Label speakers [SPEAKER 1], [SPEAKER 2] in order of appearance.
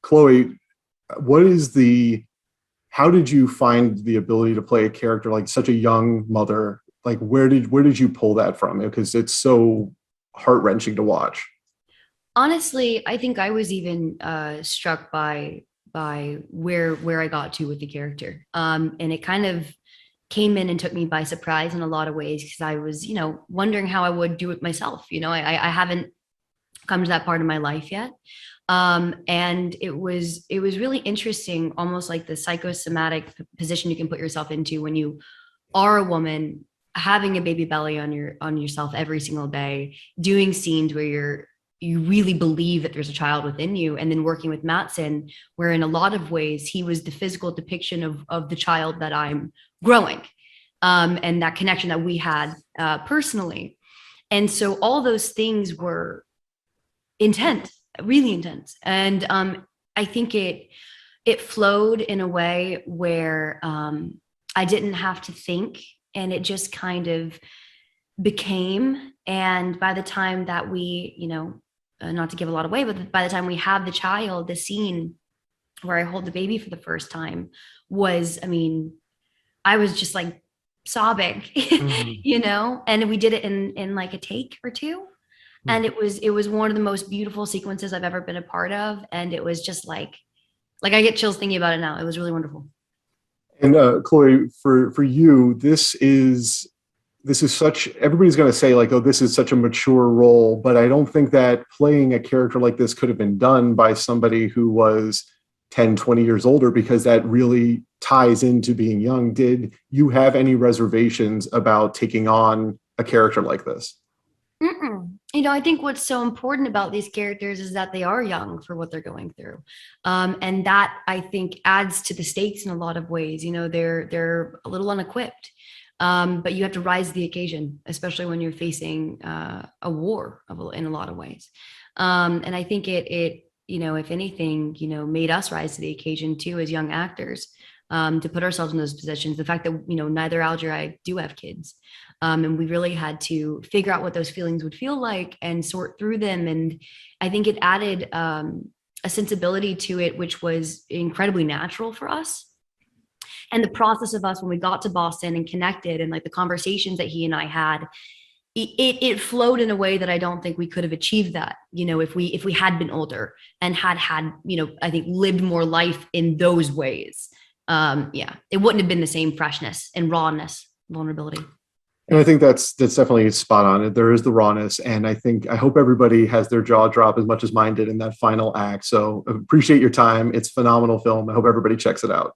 [SPEAKER 1] Chloe, how did you find the ability to play a character like such a young mother? Like, where did you pull that from? Because it's so heart-wrenching to watch.
[SPEAKER 2] Honestly, I think I was even struck by where I got to with the character. And it kind of came in and took me by surprise in a lot of ways because I was, wondering how I would do it myself. I haven't come to that part of my life yet. And it was really interesting, almost like the psychosomatic position you can put yourself into when you are a woman having a baby belly on yourself every single day, doing scenes where you really believe that there's a child within you, and then working with Matson, where in a lot of ways he was the physical depiction of the child that I'm growing, and that connection that we had personally. And so all those things were intense, really intense. And I think it flowed in a way where I didn't have to think, and it just kind of became. And by the time that we, not to give a lot away, but by the time we have the child, the scene where I hold the baby for the first time was, I was just like sobbing, and we did it in like a take or two. And it was one of the most beautiful sequences I've ever been a part of. And it was just like I get chills thinking about it now. It was really wonderful.
[SPEAKER 1] And Chloe, for you, this is such, everybody's going to say like, oh, this is such a mature role, but I don't think that playing a character like this could have been done by somebody who was 10, 20 years older, because that really ties into being young. Did you have any reservations about taking on a character like this?
[SPEAKER 2] Mm-mm. I think what's so important about these characters is that they are young for what they're going through. And that, I think, adds to the stakes in a lot of ways. They're a little unequipped, but you have to rise to the occasion, especially when you're facing a war in a lot of ways. And I think it if anything, made us rise to the occasion too, as young actors, to put ourselves in those positions. The fact that, neither Alger or I do have kids. And we really had to figure out what those feelings would feel like and sort through them. And I think it added a sensibility to it, which was incredibly natural for us. And the process of us, when we got to Boston and connected, and like the conversations that he and I had, it flowed in a way that I don't think we could have achieved that, if we had been older and had, I think lived more life in those ways. It wouldn't have been the same freshness and rawness, vulnerability.
[SPEAKER 1] And I think that's definitely spot on. There is the rawness, and I hope everybody has their jaw drop as much as mine did in that final act. So appreciate your time. It's a phenomenal film. I hope everybody checks it out.